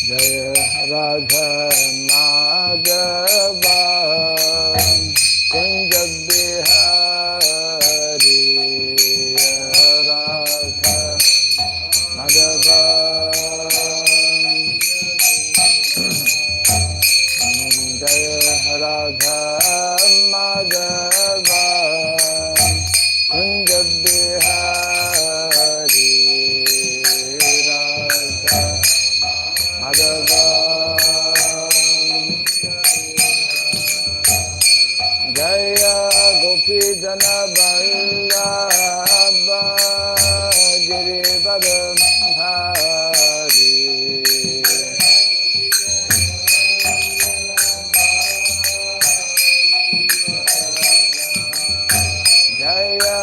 Jaya Radha Madhava Kunja Bihari Radha Madhava Jaya Radha Madhava Kunja Bihari Radha Madhava Jaya Gopi Jana Vallabha Girivara Hari Jaya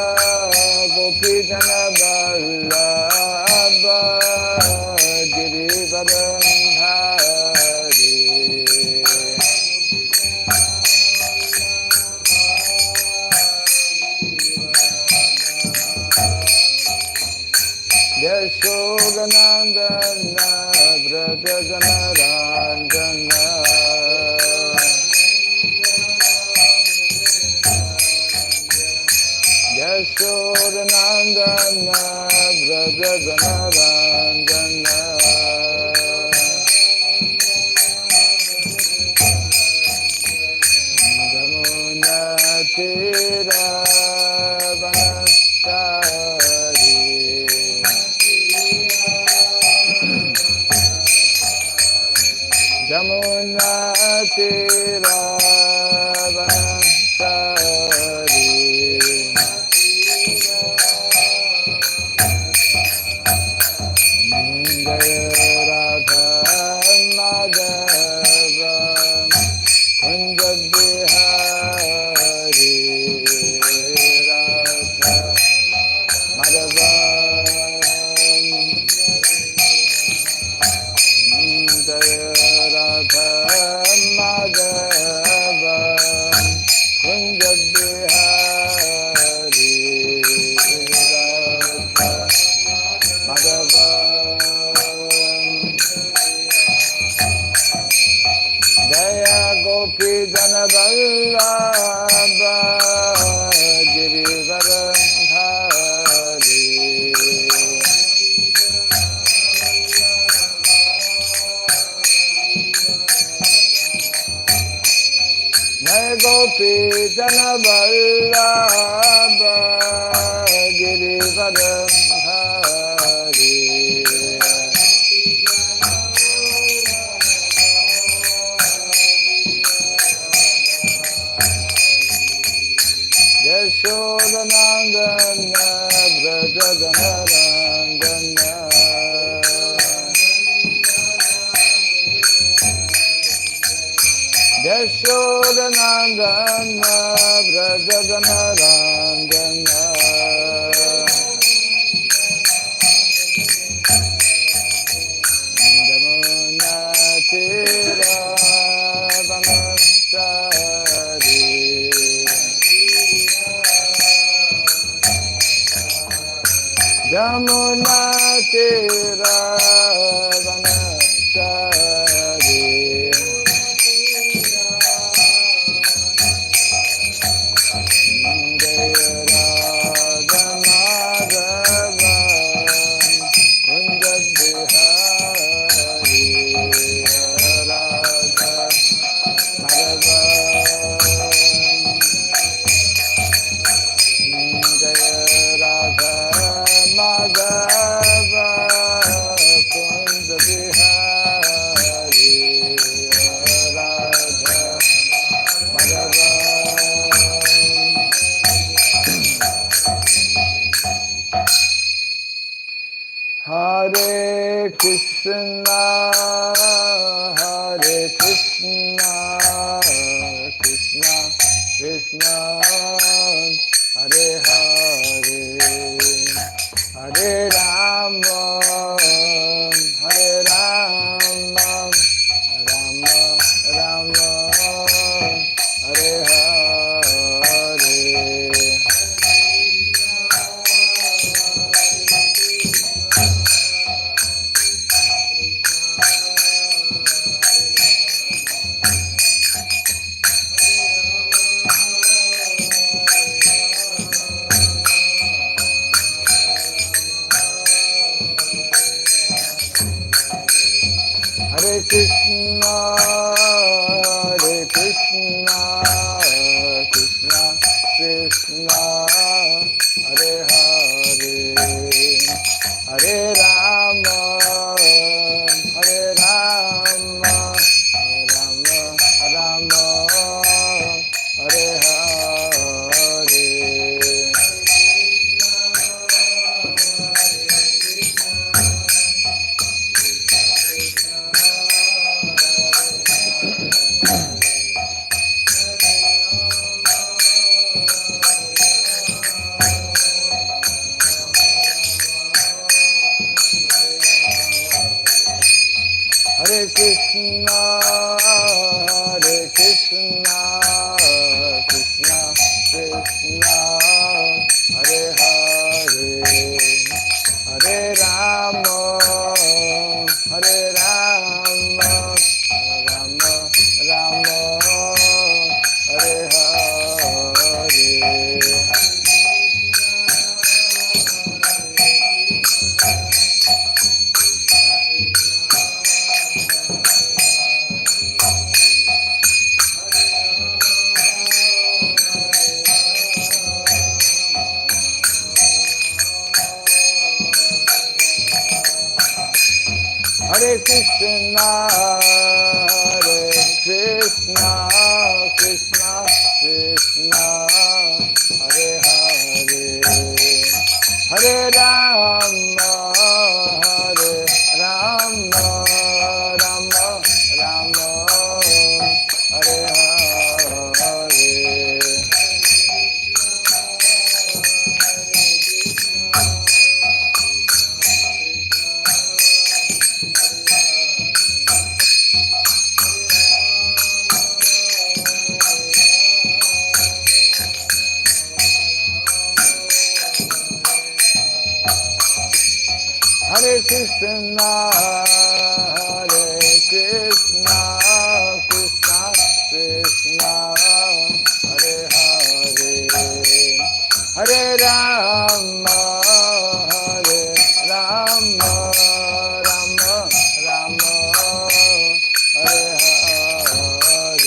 Gopi Jana Vallabha Girivara Hari Yashodanandana Braja Janarandana Yashodanandana Braja Janarandana Jamuna Tira Vanastari Jamuna Tira Vanastari Jaya Radha Madhava Kunja Bihari Radha Madhava Jaya Radha Madhava Kunja Bihari Radha Madhava Jaya Gopi Jana Vallabha Girivara Hari Jaya Gopi Jana Vallabha Girivara Hari Yashodanandana Braja Janarandana Yashodanandana Braja Janarandana Jamuna Tira Vanastari Jamuna Tira Vanastari Jaya Radha Madhava Kunja Bihari Radha Madhava Jaya Radha Madhava Kunja Bihari Hare Krishna, Krishna Krishna, Hare Hare, Hare Rama, Hare Rama, Rama Rama, Hare Hare. Hare Krishna, Krishna Krishna, Hare Hare, Hare Rama, Hare Rama, Rama Rama, Hare Hare. Hare Krishna, Krishna Krishna, Hare Hare, Hare Rama, Hare Rama, Rama Rama, Hare Hare. Hare Krishna, Krishna Krishna, Hare Hare, Hare Rama, Hare Rama, Rama Rama, Hare Hare.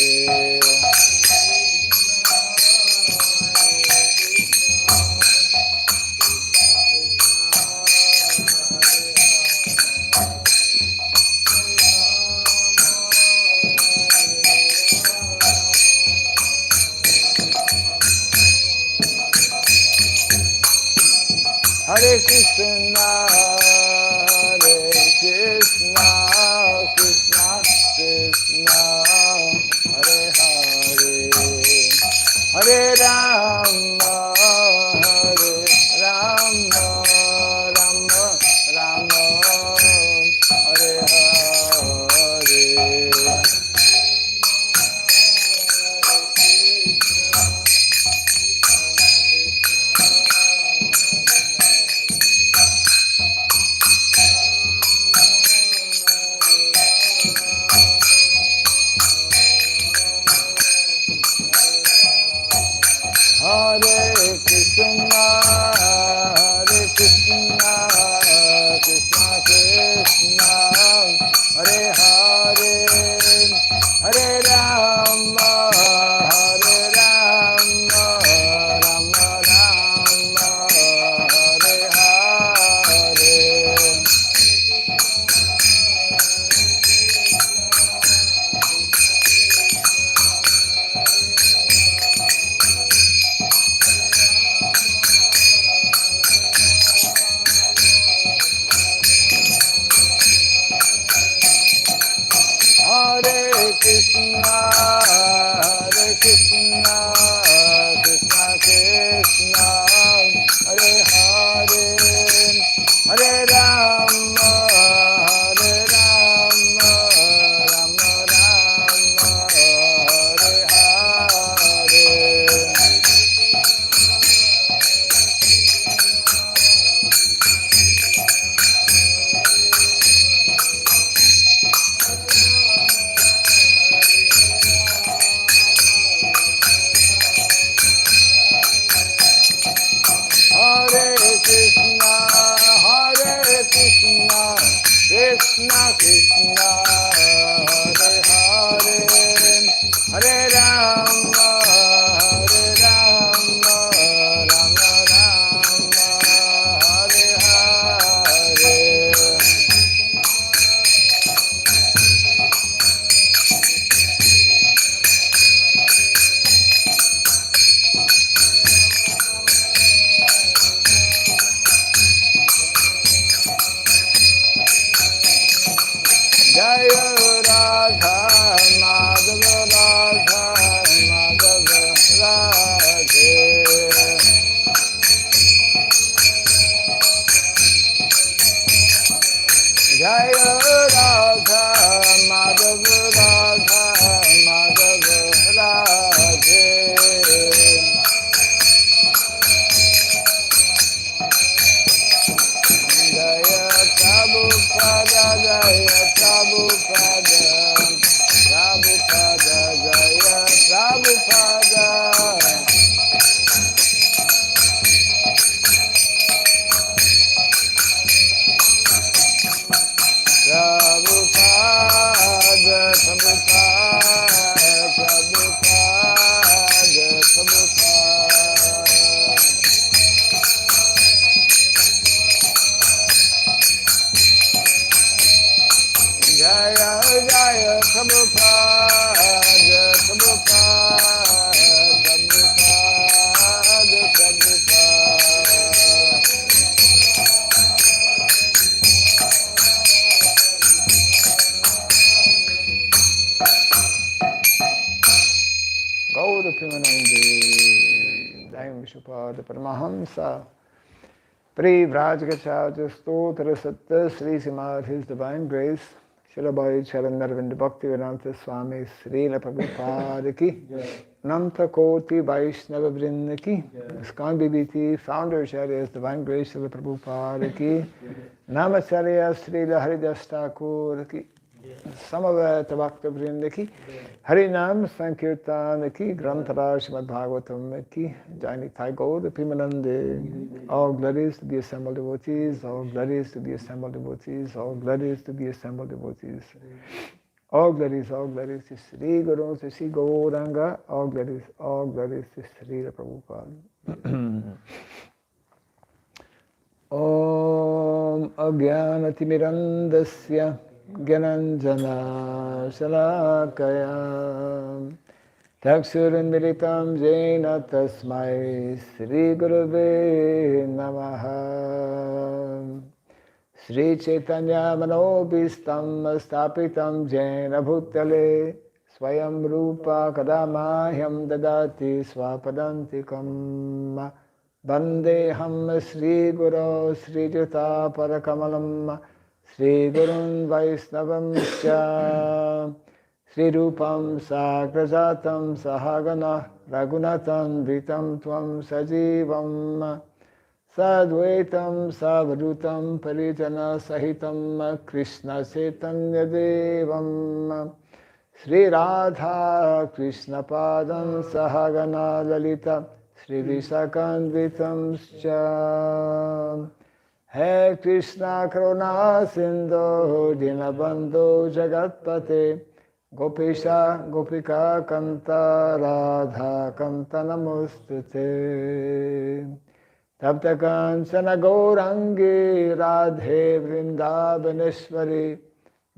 Hare Krishna, Krishna Krishna, Hare Hare, Hare Rama, Hare Rama, Rama Rama, Hare Hare. Hare Krishna, Krishna Krishna, Hare Hare, Hare Rama, Hare Rama, Rama Rama, Hare Hare. Hare Krishna, Krishna Krishna, Hare Hare, Hare Rama, Hare Rama, Rama Rama, Hare Hare. Radha, Madhava Radha, Madhava Radhe. Jaya Radha, Madhava Radha, Madhava Radhe. Jaya Prabhupada, Jaya Prabhupada, Prabhupada, Jaya Prabhupada. Prabhupada, Prabhupada, Prabhupada, Prabhupada. Jaya Jaya Prabhupada, Prabhupada, Prabhupada, Prabhupada. Gaura Premanande, Daim Vishnupada Paramahamsa, Pri Vrajgacharya Stotra Satta Sri Simad, His Divine Grace, Shilabhai Charanarvind Bhakti-Vedanta Swami Srila Prabhupada Ki, Nanta Koti Vaishnava Vrinda Ki, Iskan BBT, Founder Acharyas Divine Grace Srila Prabhupada Ki, Namacharya Srila Haridas Thakur Ki, Samaveta Bhakta Vrinda Ki, Harinam Sankirtan Ki, Granthara Srimad Bhagavatam Ki, Jai Thai Gaur Pimanande. All glories to the assembled devotees, all glories to the assembled devotees, all glories to the assembled devotees. All glories to Sri Guru, to Sri Gauranga, all glories to Sri Prabhupada. Om Agyanatimirandasya Gyananjana Shalakaya Taksurinmilitam Jena Tasmai Sri Gurave Namaha. Sri Chaitanya Manobhistam Stapitam Jena Bhutale Swayam Rupa Kadamahyam Dadati Swapadantikam Vandeham Sri Guru Sri Juta Parakamalam Sri Gurun Vaisnavam Cha Sri Rupam Sagrajatam Sahagana Ragunatam Vitam Tvam Sajivam Sadvaitam Savadutam Parijana Sahitam Krishna Chaitanya Devam Sri Radha Krishna Padam Sahagana Lalita Sri Visakanvitam Scha He Krishna Karuna Sindhu Dinabandhu Jagatpate Gopisha Gopika Kanta Radha Kanta Namostute Tapta Kancana Gaurangi Radhe Vrindavaneshwari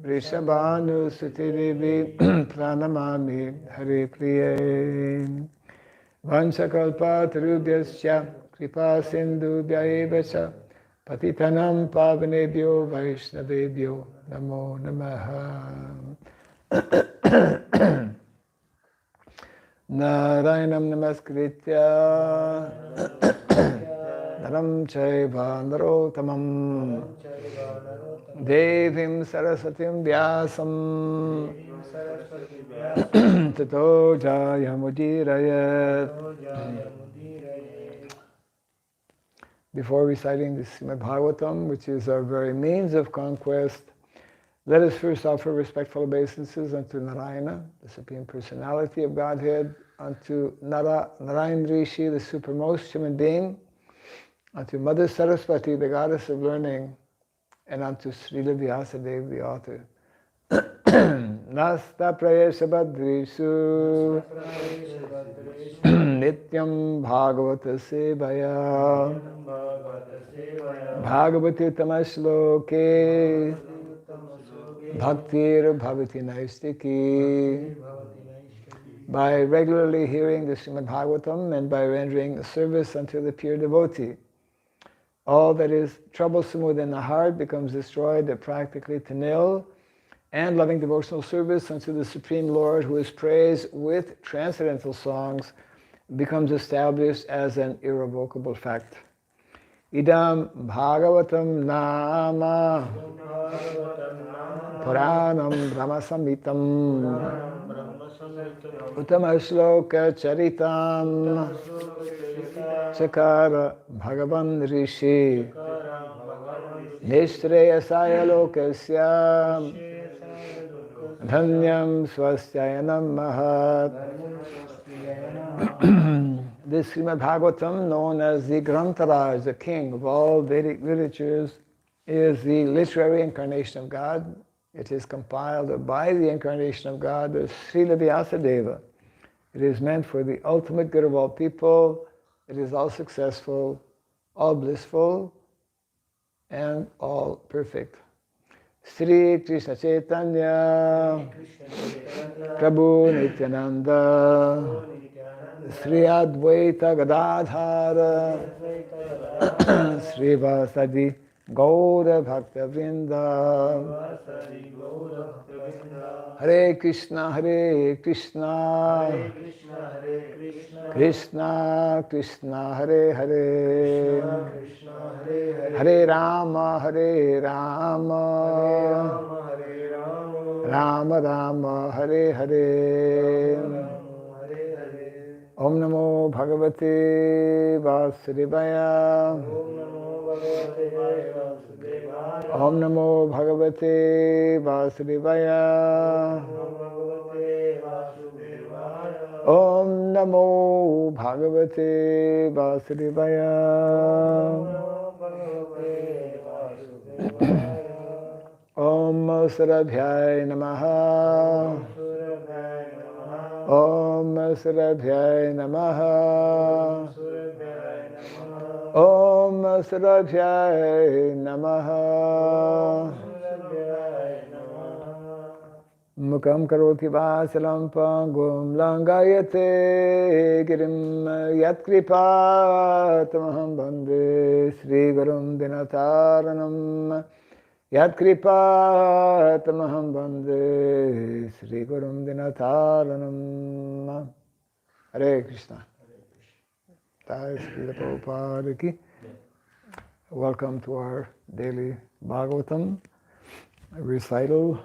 Vrishabhanu Sutirivi Pranamami Hare Priye Vanchakalpatarubhyasya Kripa Sindhubhyaeva Patitanam Pavanebhyo Vaishnavebhyo Namo Namaha. Narayanam Namaskritya Dharam Chaiva Narotamam Devim Sarasatim Vyasam Tato Jayamudirayat. Before reciting the Srimad Bhagavatam, which is our very means of conquest, let us first offer respectful obeisances unto Narayana, the Supreme Personality of Godhead, unto Narayan Rishi, the supermost human being, unto Mother Saraswati, the goddess of learning, and unto Srila Vyasadeva, the author. Nasta prayesha badrisu nityam bhagavata sevaya bhagavati tamashloke bhaktir bhavati naistiki. By regularly hearing the Srimad Bhagavatam and by rendering a service unto the pure devotee, all that is troublesome within the heart becomes destroyed practically to nil, and loving devotional service unto the Supreme Lord, who is praised with transcendental songs, becomes established as an irrevocable fact. Idam Bhagavatam Nama Puranam Brahmasamitam Uttama-shloka Charitam Chakara Bhagavan Rishi Nishreyasaya Lokasya Dhanyam Swastyayanam Mahat. This Srimad Bhagavatam, known as the Grantaraj, the king of all Vedic literatures, is the literary incarnation of God. It is compiled by the incarnation of God, the Srila Vyasadeva. It is meant for the ultimate good of all people. It is all successful, all blissful, and all perfect. Sri Krishna Chaitanya Prabhu Nityananda Sri Advaita Gadadhara Sri Vasadi Gaura Bhakta Vrinda. Hare Krishna Hare Krishna Krishna Krishna Hare Hare Hare Rama Hare Rama Rama Rama Hare Hare. Om Namo Bhagavate Vasudevaya. Om Namo Bhagavate Vasudevaya. Om Namo Bhagavate Vasudevaya. Om Surabhyay Namaha. Om Surabhyay Namaha. Om Surabhyay Namaha. Mukam karoti vasalam pangum langayate girim yatkripa tamaham bande Sri Gurum Dinataranam. Yat kripa tamaham bande Sri Gurum Dinataranam. Hare Krishna. Jai Srila Prabhupada ki. Welcome to our daily Bhagavatam recital.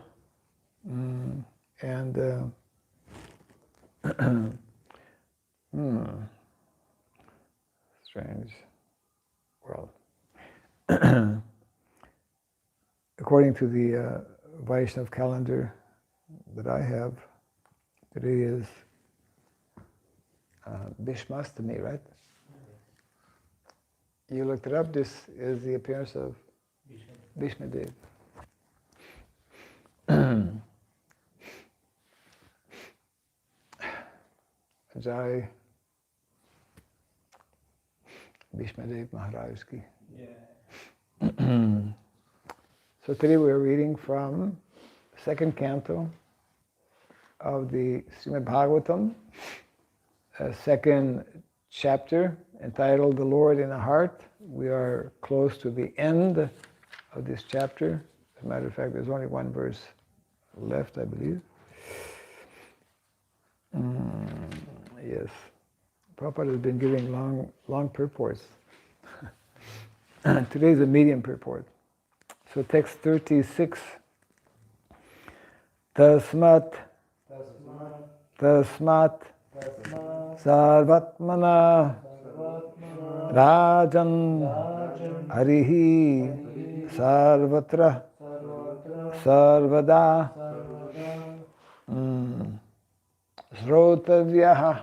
Strange world. According to the Vaishnav calendar that I have, today is Bhishmastami, right? You looked it up. This is the appearance of Bhishmadev. Jai Bhishmadev Maharaj ki. So today we're reading from the second canto of the Srimad Bhagavatam, second chapter entitled The Lord in the Heart. We are close to the end of this chapter. As a matter of fact, there's only one verse left, I believe. Yes. Prabhupada has been giving long purports. Today's a medium purport. So text 36. Tasmat sarvatmana rajan harihi sarvatra sarvada srotavyaha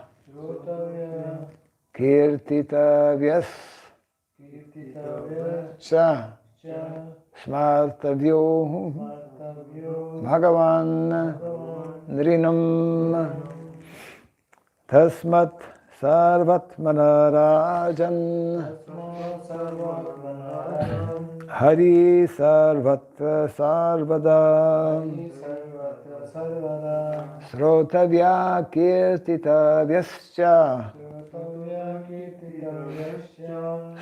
kirtitavyas cha Smartavyo Bhagavan Nrinam Tasmat Sarvatmana Rajan Hari Sarvatra Sarvada Srotavya Kirtitavyascha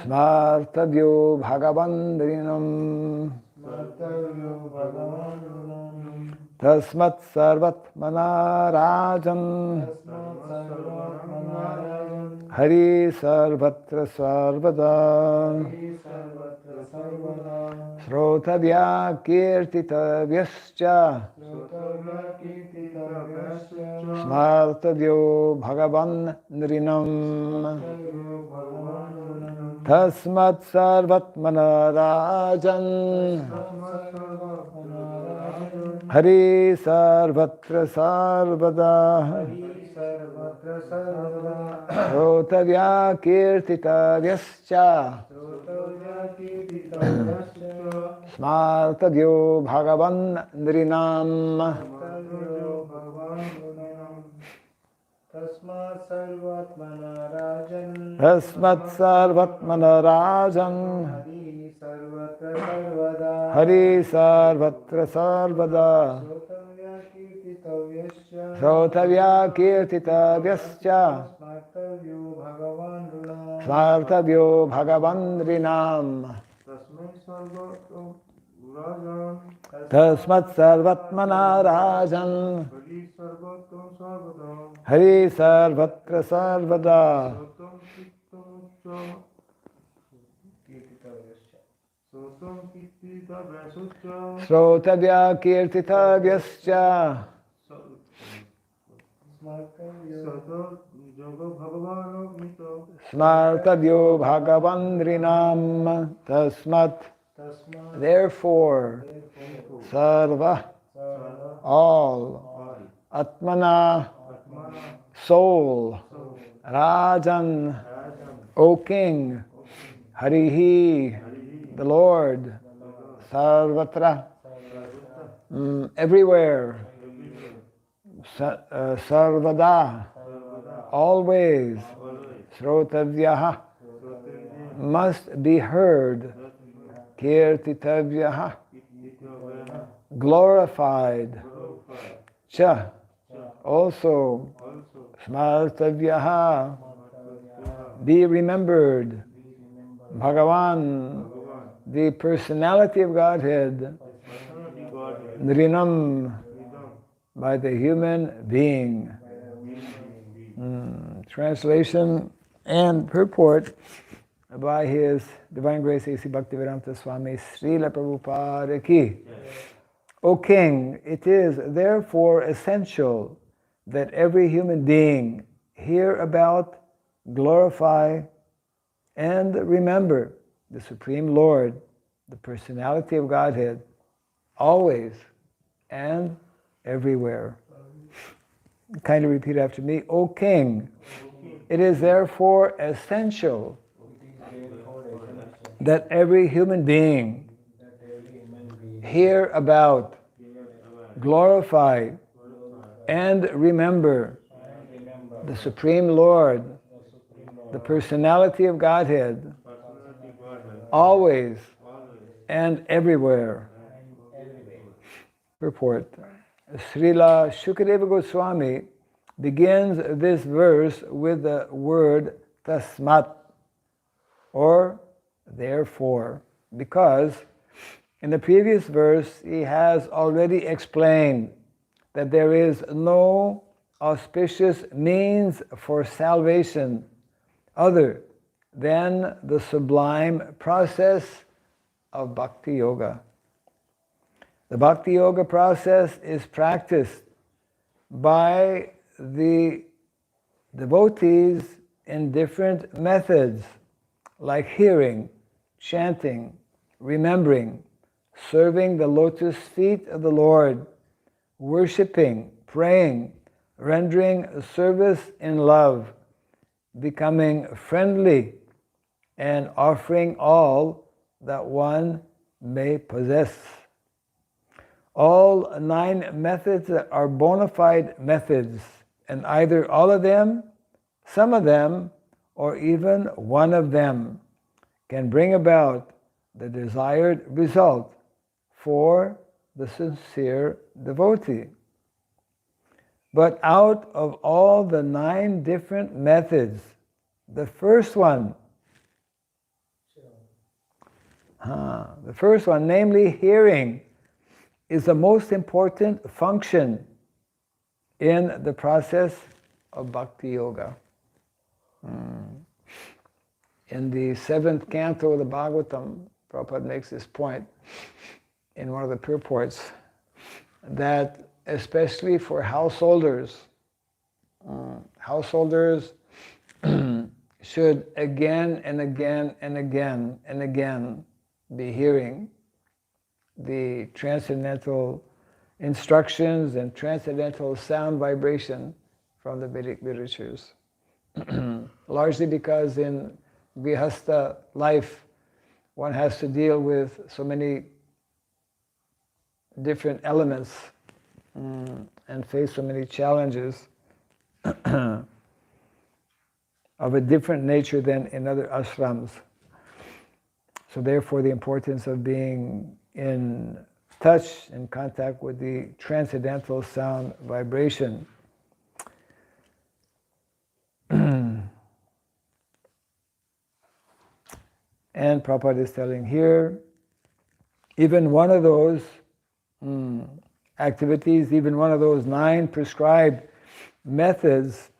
Smartavyo Bhagavandrinam Tasmat sarvatmana rajan Hari sarvatra sarvada Srotavya kirtitavyascha Smartavyo bhagavan nrinam Tasmat sarvatmana rajan Hari sarvatra sarvada Srotavya kirtitavyascha Smartavyo bhagavan nrinam Tasmat sarvatmana rajan Hari sarvatra sarvada Srotavya kirtitavyascha Smartavyo bhagavan nrinam Tasmat sarvatmana rajan Hari sarvatra sarvada Srotavya kirtitavyascha Smartavyo bhagavan nrinam Tasmat Therefore Sarva All Atmana Soul Rajan O King Harihi the Lord Sarvatra Everywhere Sarvada Always Srotavyaha Must be heard Kirtitavyaha Glorified Cha Also Smartavyaha Be remembered Bhagavan the personality of Godhead Nrinam by the human being. Translation and purport by His Divine Grace A.C. Bhaktivedanta Swami Srila Prabhupada Ki. O King, it is therefore essential that every human being hear about, glorify, and remember the Supreme Lord, the personality of Godhead, always and everywhere. Kindly repeat after me. O King, it is therefore essential that every human being hear about, glorify, and remember the Supreme Lord, the personality of Godhead, always and everywhere. Purport. Srila Shukadeva Goswami begins this verse with the word tasmat, or therefore, because in the previous verse he has already explained that there is no auspicious means for salvation other than the sublime process of Bhakti-Yoga. The Bhakti-Yoga process is practiced by the devotees in different methods, like hearing, chanting, remembering, serving the lotus feet of the Lord, worshipping, praying, rendering service in love, becoming friendly, and offering all that one may possess. All 9 methods are bona fide methods, and either all of them, some of them, or even one of them can bring about the desired result for the sincere devotee. But out of all the 9 different methods, the first one, namely hearing, is the most important function in the process of Bhakti-Yoga. In the 7th canto of the Bhagavatam, Prabhupada makes this point in one of the purports, that especially for householders, householders should again and again and again and again be hearing the transcendental instructions and transcendental sound vibration from the Vedic literatures. Largely because in Grihastha life, one has to deal with so many different elements and face so many challenges of a different nature than in other ashrams. So therefore the importance of being in touch, in contact with the transcendental sound vibration. And Prabhupada is telling here, even one of those activities, even one of those 9 prescribed methods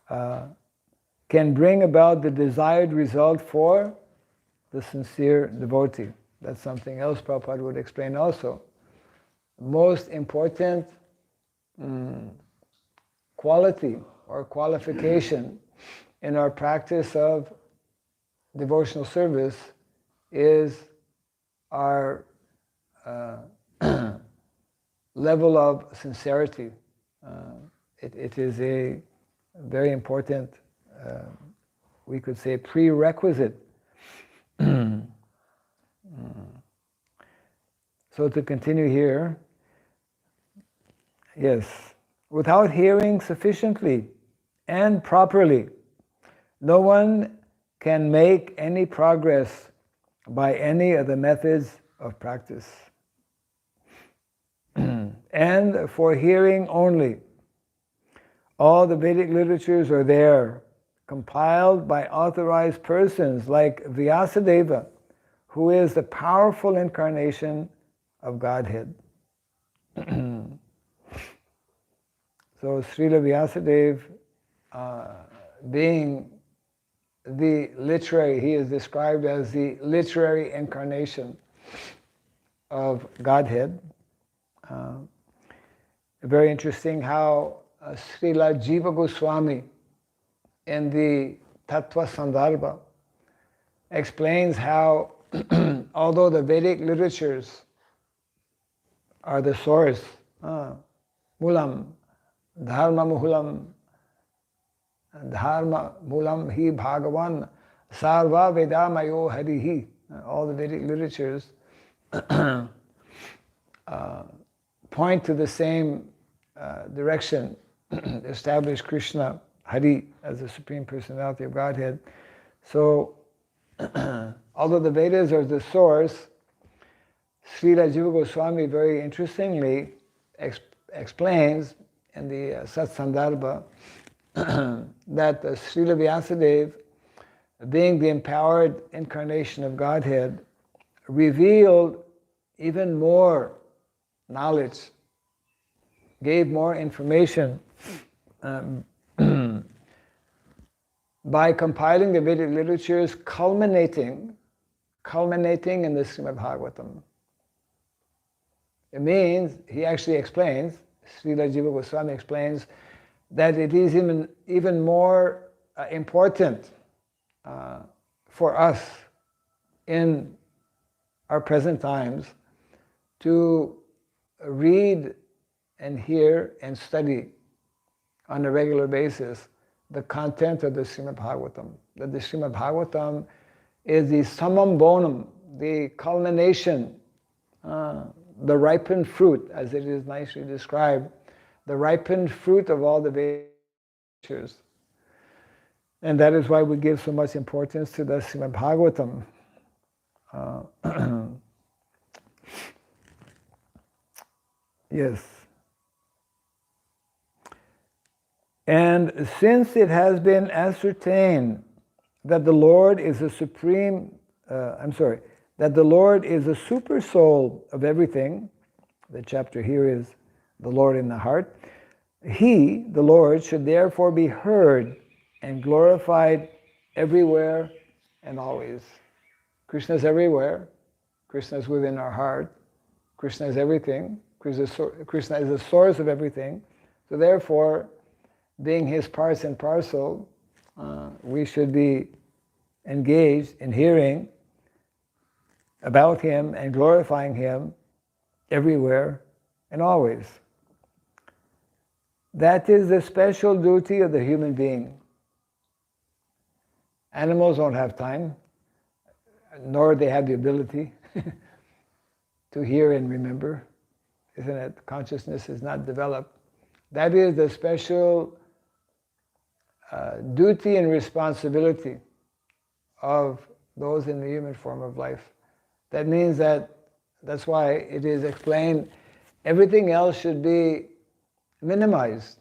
can bring about the desired result for the sincere devotee. That's something else Prabhupada would explain also. Most important quality or qualification in our practice of devotional service is our level of sincerity. It is a very important, we could say, prerequisite. So to continue here, yes, without hearing sufficiently and properly, no one can make any progress by any of the methods of practice. And for hearing only, all the Vedic literatures are there, compiled by authorized persons like Vyasadeva, who is the powerful incarnation of Godhead. So Srila Vyasadeva, being the literary, he is described as the literary incarnation of Godhead. Very interesting how Srila Jiva Goswami in the Tattva Sandarbha explains how although the Vedic literatures are the source, mulam, dharma muhulam, dharma mulam hi bhagavan, sarva vedamayo harihi. All the Vedic literatures point to the same direction, establish Krishna, Hari, as the Supreme Personality of Godhead. So, although the Vedas are the source, Srila Jiva Goswami very interestingly explains in the Satsandarbha that Srila Vyasadeva, being the empowered incarnation of Godhead, revealed even more knowledge, gave more information by compiling the Vedic literatures, culminating in the Srimad Bhagavatam. It means, he actually explains, Srila Jiva Goswami explains, that it is even more important for us in our present times to read and hear and study on a regular basis the content of the Srimad Bhagavatam. That the Srimad Bhagavatam is the summum bonum, the culmination, the ripened fruit, as it is nicely described, the ripened fruit of all the Vedas. And that is why we give so much importance to the Srimad Bhagavatam. Yes. And since it has been ascertained that the Lord is the supreme, that the Lord is the super soul of everything, The chapter here is the Lord in the heart. He, the Lord, should therefore be heard and glorified everywhere and always. Krishna is everywhere. Krishna is within our heart. Krishna is everything. Krishna is the source of everything. So therefore, being his parts and parcel, we should be engaged in hearing about him and glorifying him everywhere and always. That is the special duty of the human being. Animals don't have time, nor do they have the ability to hear and remember, isn't it? Consciousness is not developed. That is the special duty and responsibility of those in the human form of life. That means that's why it is explained, everything else should be minimized,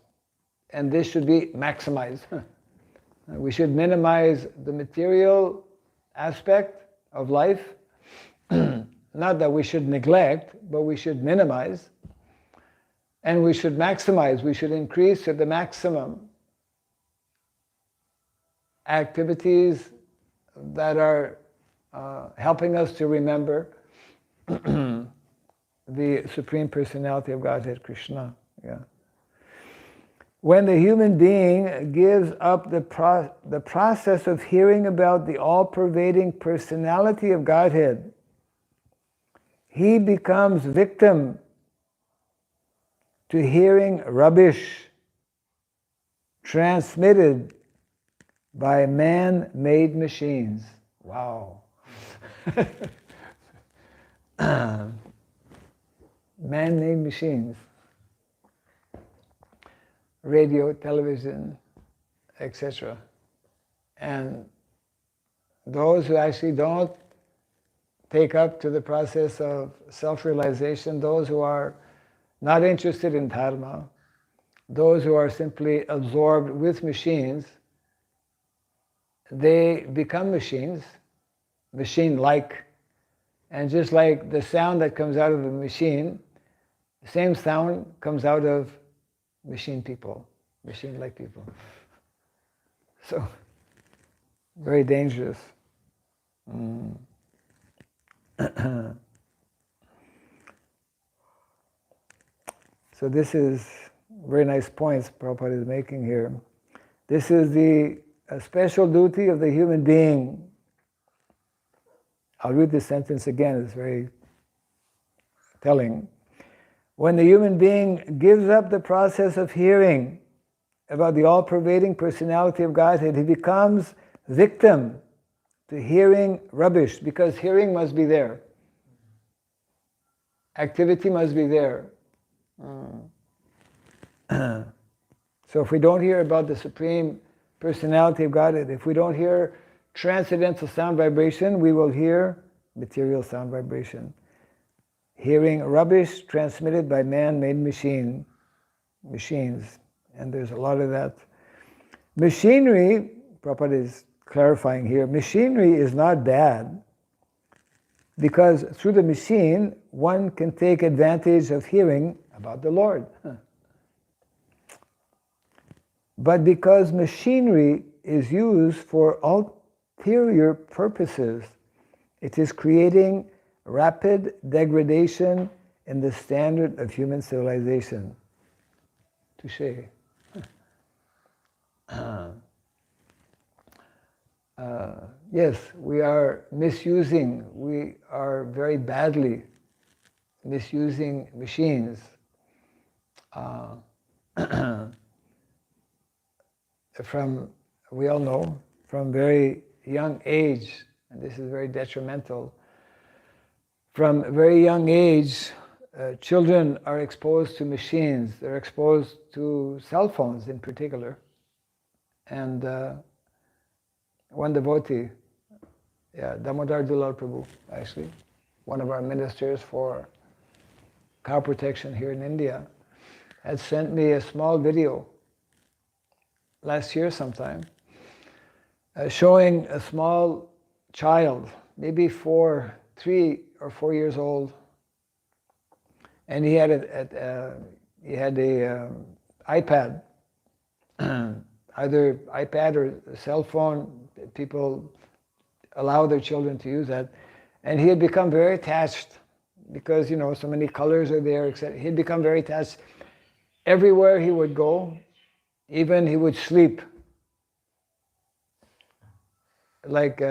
and this should be maximized. We should minimize the material aspect of life. Not that we should neglect, but we should minimize. And we should maximize, we should increase to the maximum activities that are helping us to remember the Supreme Personality of Godhead, Krishna. Yeah. When the human being gives up the process of hearing about the all-pervading personality of Godhead, he becomes victim to hearing rubbish transmitted by man-made machines. Wow. Man-made machines. Radio, television, etc. And those who actually don't take up to the process of self-realization, those who are not interested in dharma, those who are simply absorbed with machines, they become machines, machine-like. And just like the sound that comes out of a machine, the same sound comes out of machine people, machine-like people. So, very dangerous. So this is very nice points Prabhupada is making here. This is the special duty of the human being. I'll read this sentence again, it's very telling. When the human being gives up the process of hearing about the all-pervading personality of Godhead, he becomes victim to hearing rubbish, because hearing must be there. Activity must be there. So if we don't hear about the Supreme Personality of Godhead, if we don't hear transcendental sound vibration, we will hear material sound vibration. Hearing rubbish transmitted by man-made machines. And there's a lot of that. Machinery, Prabhupada is clarifying here, machinery is not bad, because through the machine, one can take advantage of hearing about the Lord. But because machinery is used for ulterior purposes, it is creating rapid degradation in the standard of human civilization. Touché. Yes, we are very badly misusing machines. We all know, from very young age, and this is very detrimental, from a very young age, children are exposed to machines. They're exposed to cell phones in particular. And one devotee, Damodar Dulal Prabhu, actually, one of our ministers for cow protection here in India, had sent me a small video last year sometime, showing a small child, maybe 3 or 4 years old, and he had a iPad, either iPad or a cell phone. People allow their children to use that, and he had become very attached because so many colors are there, etc. He'd become very attached. Everywhere he would go, even he would sleep. Like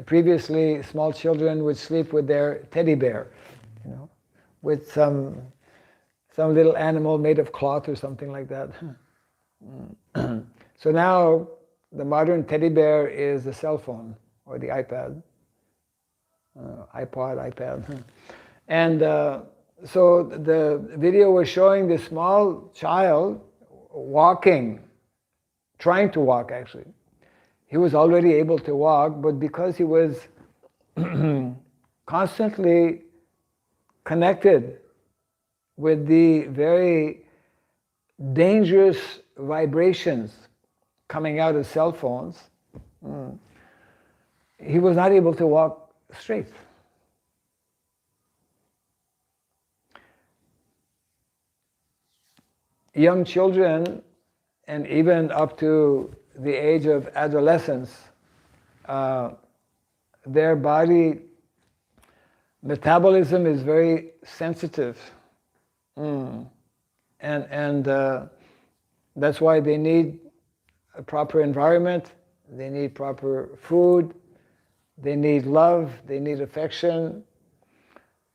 previously, small children would sleep with their teddy bear, with some little animal made of cloth or something like that. So now the modern teddy bear is the cell phone or the iPad, iPad. And so the video was showing this small child walking, trying to walk actually. He was already able to walk, but because he was constantly connected with the very dangerous vibrations coming out of cell phones, he was not able to walk straight. Young children, and even up to the age of adolescence, their body metabolism is very sensitive, and that's why they need a proper environment, they need proper food, they need love, they need affection,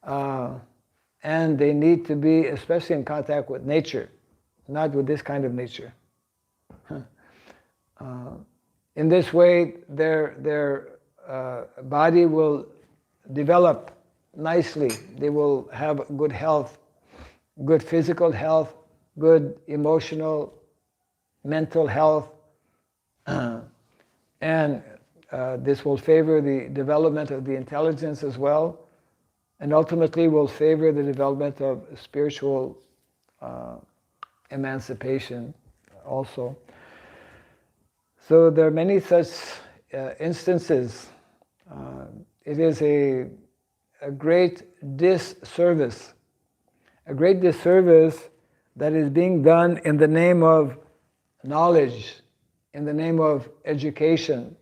and they need to be especially in contact with nature, not with this kind of nature. In this way, their body will develop nicely. They will have good health, good physical health, good emotional, mental health, and this will favor the development of the intelligence as well, and ultimately will favor the development of spiritual emancipation also. So there are many such instances. It is a great disservice that is being done in the name of knowledge, in the name of education,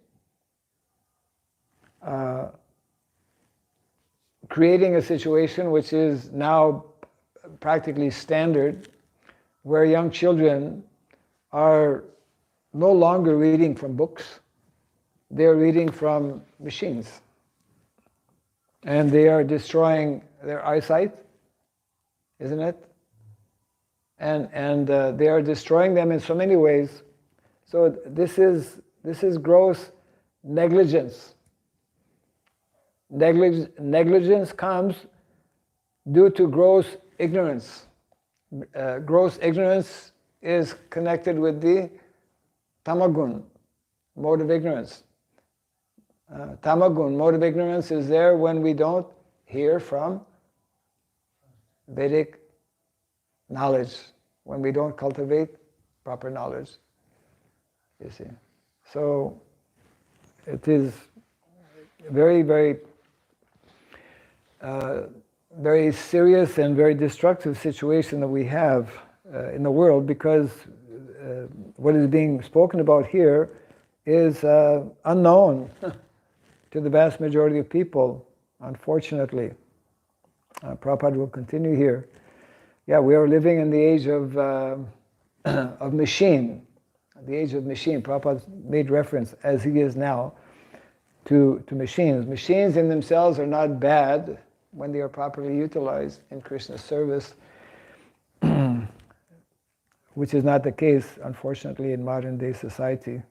creating a situation which is now practically standard, where young children are no longer reading from books, they are reading from machines. And they are destroying their eyesight, isn't it? And they are destroying them in so many ways. So this is gross negligence. Negligence comes due to gross ignorance. Gross ignorance is connected with the tamagun, mode of ignorance. Tamagun, mode of ignorance, is there when we don't hear from Vedic knowledge, when we don't cultivate proper knowledge, you see. So it is very, very, very serious and very destructive situation that we have in the world, because what is being spoken about here is unknown to the vast majority of people, unfortunately. Prabhupada will continue here. Yeah, we are living in the age of machine, the age of machine. Prabhupada made reference, as he is now, to machines. Machines in themselves are not bad when they are properly utilized in Krishna's service, which is not the case, unfortunately, in modern day society.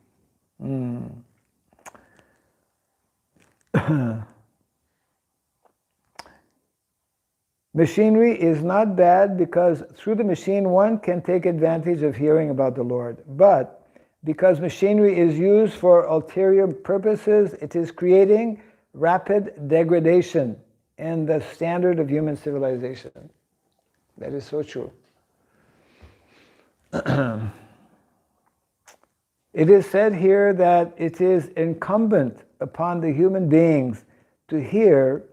Machinery is not bad because through the machine one can take advantage of hearing about the Lord. But because machinery is used for ulterior purposes, it is creating rapid degradation in the standard of human civilization. That is so true. It is said here that it is incumbent upon the human beings to hear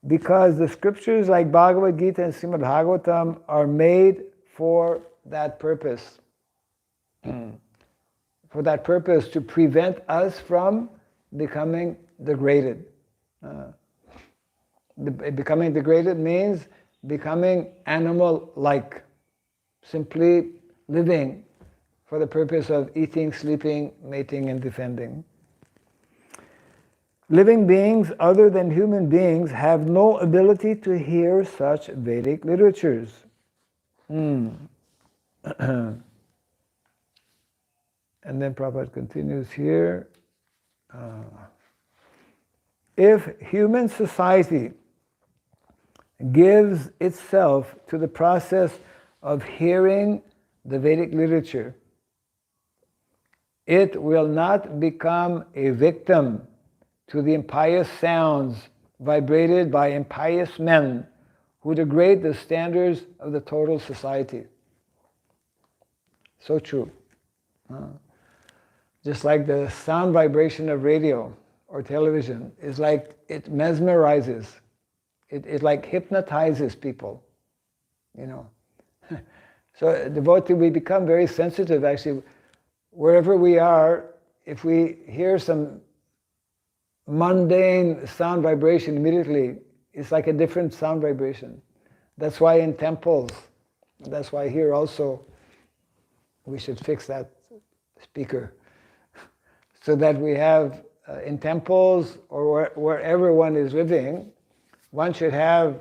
because the scriptures like Bhagavad Gita and Srimad Bhagavatam are made for that purpose. For that purpose, to prevent us from becoming degraded. Becoming degraded means becoming animal-like, simply living for the purpose of eating, sleeping, mating, and defending. Living beings other than human beings have no ability to hear such Vedic literatures. And then Prabhupada continues here. If human society gives itself to the process of hearing the Vedic literature, it will not become a victim to the impious sounds vibrated by impious men who degrade the standards of the total society. So true. Just like the sound vibration of radio or television is like, it mesmerizes. It like hypnotizes people, you know. So devotee, we become very sensitive actually. Wherever we are, if we hear some mundane sound vibration immediately, it's like a different sound vibration. That's why in temples, that's why here also, we should fix that speaker. So that we have, in temples or wherever one is living, one should have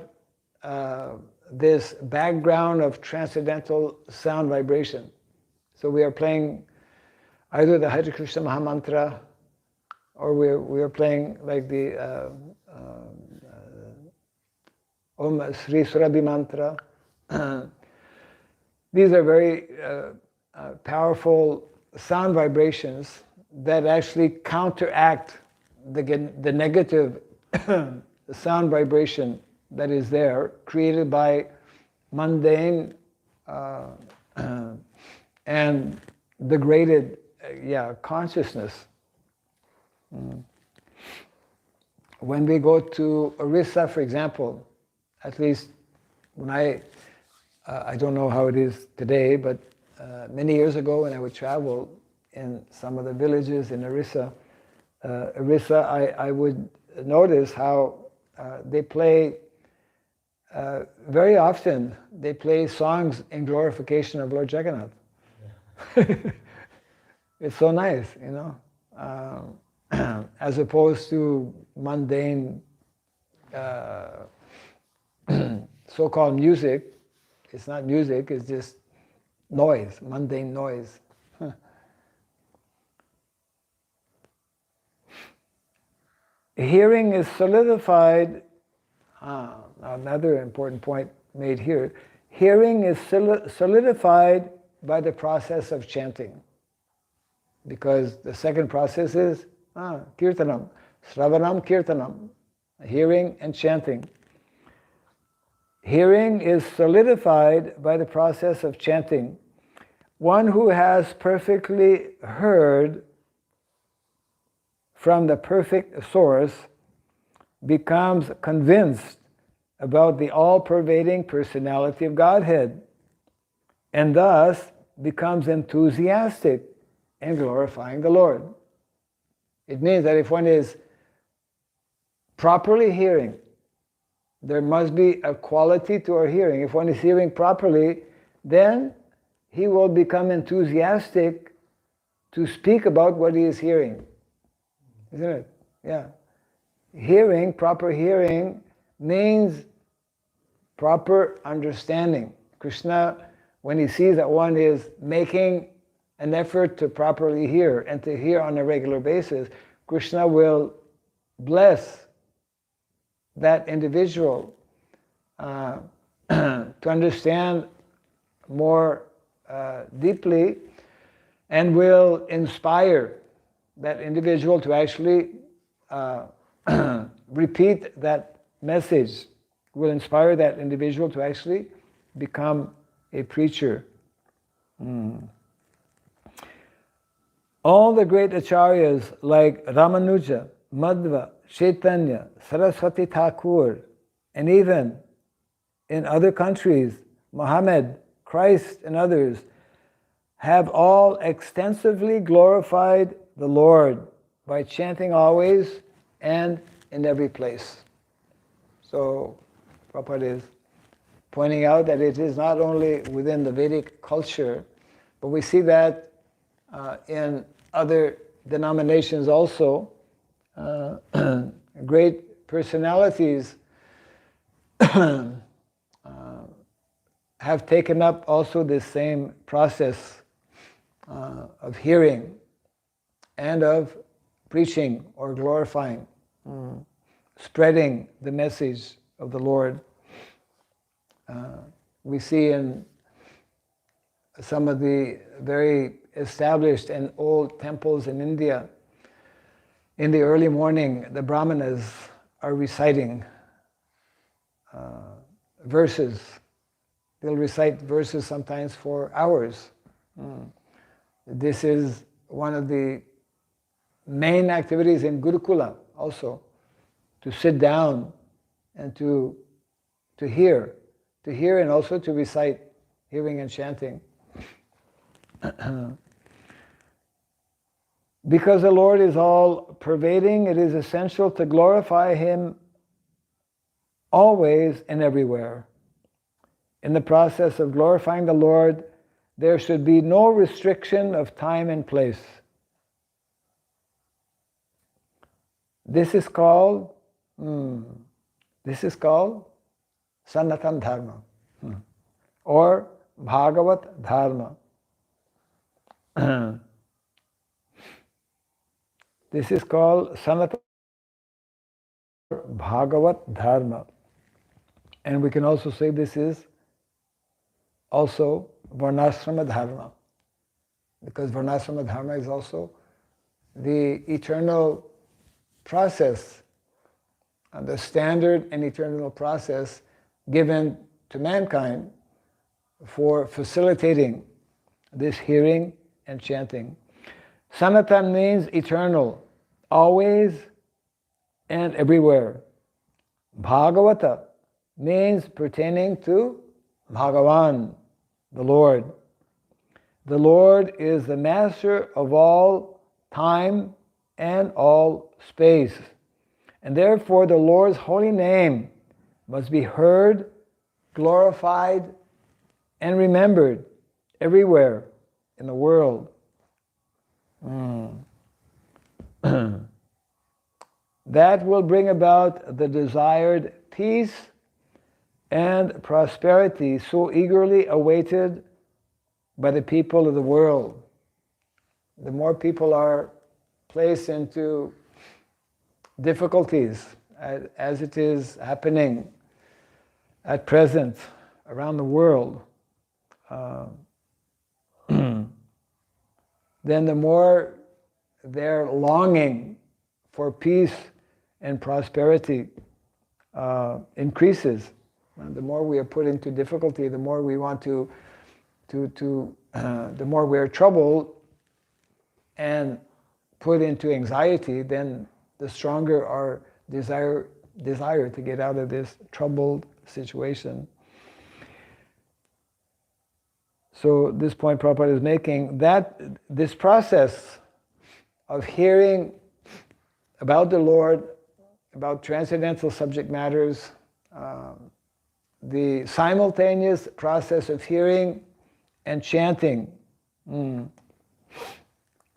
this background of transcendental sound vibration. So we are playing either the Hare Krishna Maha Mantra, or we are playing like the Om Sri Surabhi Mantra. These are very powerful sound vibrations that actually counteract the negative sound vibration that is there, created by mundane and degraded consciousness. When we go to Orissa, for example, at least when I don't know how it is today, but many years ago when I would travel in some of the villages in Orissa, I would notice how they play, very often, they play songs in glorification of Lord Jagannath. It's so nice, you know, as opposed to mundane so-called music. It's not music, it's just noise, mundane noise. Hearing is solidified, another important point made here, hearing is solidified by the process of chanting. Because the second process is kirtanam, sravanam kirtanam, hearing and chanting. Hearing is solidified by the process of chanting. One who has perfectly heard from the perfect source becomes convinced about the all-pervading personality of Godhead, and thus becomes enthusiastic in glorifying the Lord. It means that if one is properly hearing, there must be a quality to our hearing. If one is hearing properly, then he will become enthusiastic to speak about what he is hearing. Isn't it? Yeah. Hearing, proper hearing, means proper understanding. Krishna, when he sees that one is making an effort to properly hear and to hear on a regular basis, Krishna will bless that individual to understand more deeply, and will inspire that individual to actually repeat that message, will inspire that individual to actually become a preacher. All the great acharyas like Ramanuja, Madhva, Chaitanya, Saraswati Thakur, And even in other countries, Muhammad, Christ, and others have all extensively glorified the Lord by chanting always and in every place. So Prabhupada is pointing out that it is not only within the Vedic culture, but we see that in other denominations also. Great personalities have taken up also this same process of hearing and of preaching or glorifying, spreading the message of the Lord. We see in some of the very established and old temples in India, in the early morning, the brahmanas are reciting verses. They'll recite verses sometimes for hours. This is one of the main activities in Gurukula also, to sit down and to hear and also to recite, hearing and chanting. Because the Lord is all pervading, it is essential to glorify Him always and everywhere. In the process of glorifying the Lord, there should be no restriction of time and place. This is called Sanatan Dharma or Bhagavat Dharma. This is called Sanatan Bhagavat Dharma. And we can also say this is also Varnashrama Dharma, because Varnashrama Dharma is also the eternal process, the standard and eternal process given to mankind for facilitating this hearing and chanting. Sanatan means eternal, always and everywhere. Bhagavata means pertaining to Bhagavan, the Lord. The Lord is the master of all time and all space. And therefore the Lord's holy name must be heard, glorified, and remembered everywhere in the world. That will bring about the desired peace and prosperity so eagerly awaited by the people of the world. The more people are placed into difficulties, as it is happening at present around the world, then the more their longing for peace and prosperity increases. And the more we are put into difficulty, the more we want the more we are troubled and put into anxiety, then the stronger our desire to get out of this troubled situation. So this point Prabhupada is making, that this process of hearing about the Lord, about transcendental subject matters, the simultaneous process of hearing and chanting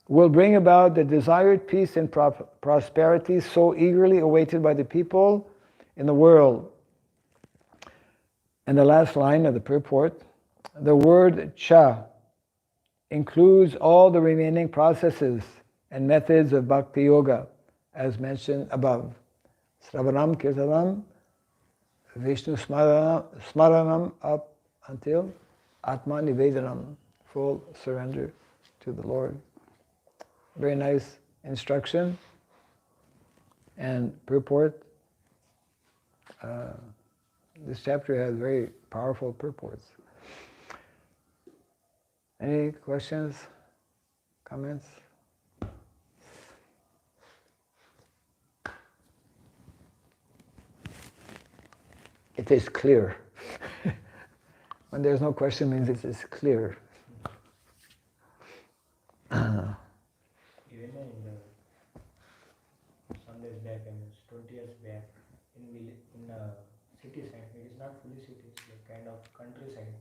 will bring about the desired peace and prosperity so eagerly awaited by the people in the world. And the last line of the purport, the word cha includes all the remaining processes and methods of Bhakti-Yoga, as mentioned above. Sravanam, Kirtanam, Vishnu Smaranam up until Atma Nivedanam, full surrender to the Lord. Very nice instruction and purport. This chapter has very powerful purports. Any questions, comments? it is clear. When there's no question, means it is clear. Even in the some days back, 20 years back, in city side, it is not fully city, it's like kind of countryside.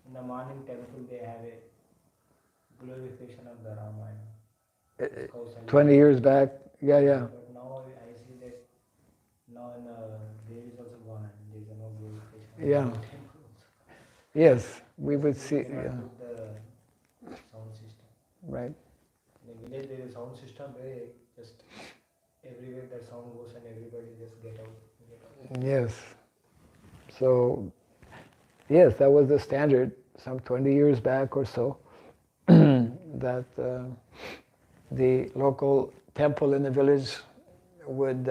In the morning temple, they have a glorification of the Ramayana. 20 years back, yeah. But now I see that now there is also one, there is no glorification. Yeah. Yes, we would see. Yeah. The sound system. Right. In the village, there is a sound system where just everywhere that sound goes and everybody just get out. Yes. So, yes, that was the standard some 20 years back or so, that the local temple in the village would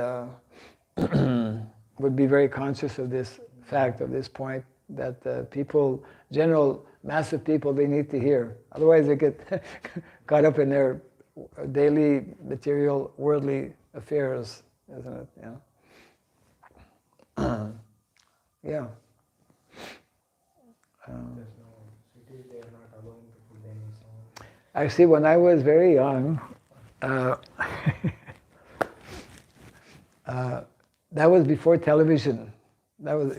would be very conscious of this fact, of this point, that people, general massive people, they need to hear. Otherwise they get caught up in their daily material, worldly affairs, isn't it? Yeah. Yeah. Actually, when I was very young, that was before television. That was,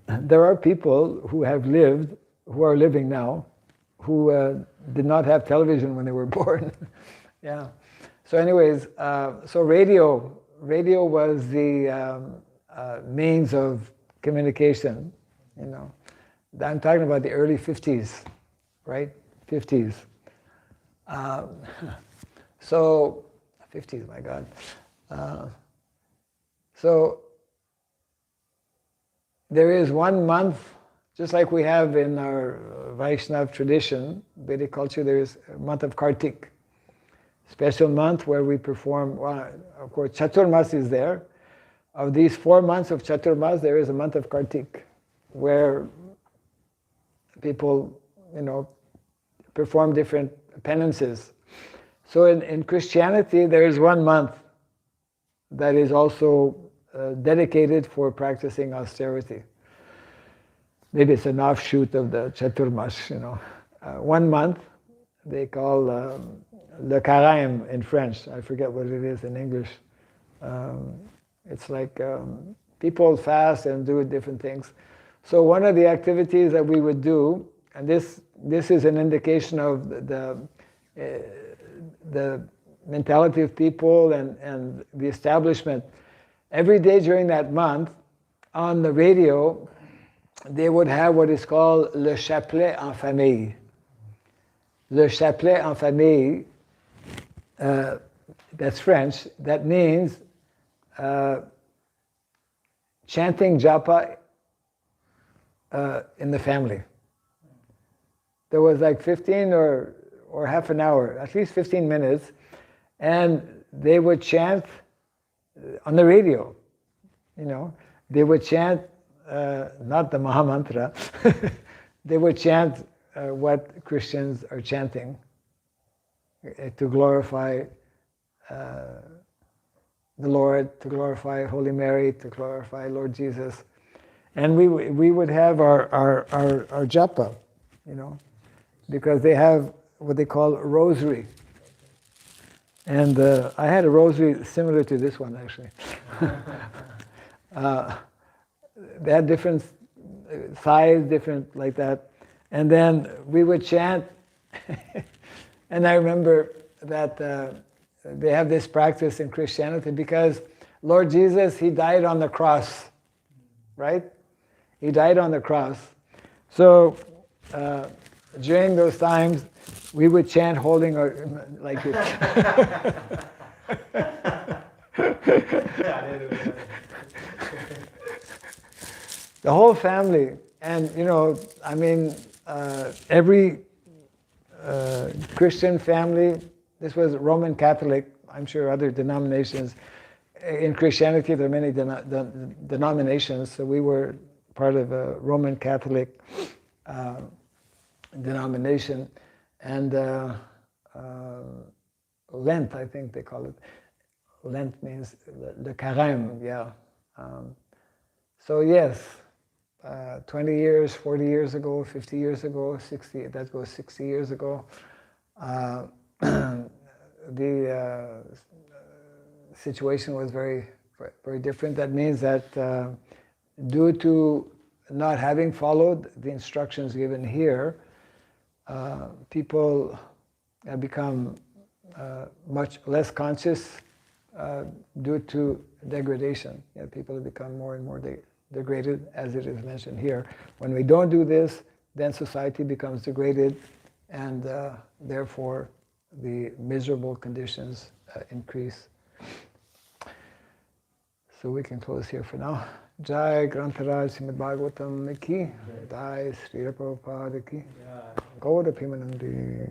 there are people who have lived, who are living now, who did not have television when they were born. Yeah. So anyways, so radio was the means of communication, I'm talking about the early 50s, right? 50s. So, 50s, my God. So, there is 1 month, just like we have in our Vaishnav tradition, Vedic culture, there is a month of Kartik. Special month where we perform, well, of course, Chaturmas is there. Of these 4 months of Chaturmas, there is a month of Kartik, where people, perform different penances. So in Christianity, there is 1 month that is also dedicated for practicing austerity. Maybe it's an offshoot of the Chaturmas, 1 month, they call le carême in French. I forget what it is in English. It's like people fast and do different things. So one of the activities that we would do, and this is an indication of the mentality of people and the establishment. Every day during that month, on the radio, they would have what is called le chapelet en famille. Le chapelet en famille, that's French, that means chanting japa in the family. There was like 15 or half an hour, at least 15 minutes, and they would chant on the radio, They would chant, not the Mahamantra, they would chant what Christians are chanting to glorify the Lord, to glorify Holy Mary, to glorify Lord Jesus. And we would have our japa, because they have what they call a rosary. And I had a rosary similar to this one, actually. They had different size, different like that. And then we would chant. And I remember that they have this practice in Christianity because Lord Jesus, He died on the cross, right? He died on the cross. So during those times, we would chant holding our, like this. The whole family, and every Christian family, this was Roman Catholic, I'm sure other denominations. In Christianity, there are many denominations, so we were part of a Roman Catholic denomination. And Lent, I think they call it. Lent means the carême, yeah. So yes, 20 years, 40 years ago, 50 years ago, 60, that goes 60 years ago, uh, the situation was very, very different. That means that due to not having followed the instructions given here, people have become much less conscious due to degradation. People have become more and more degraded, as it is mentioned here. When we don't do this, then society becomes degraded, and therefore the miserable conditions increase. So we can close here for now. Jai Grantaraj Srimad Bhagavatam ki, Jai Sri Prabhupada ki, Gauda Pimanandi.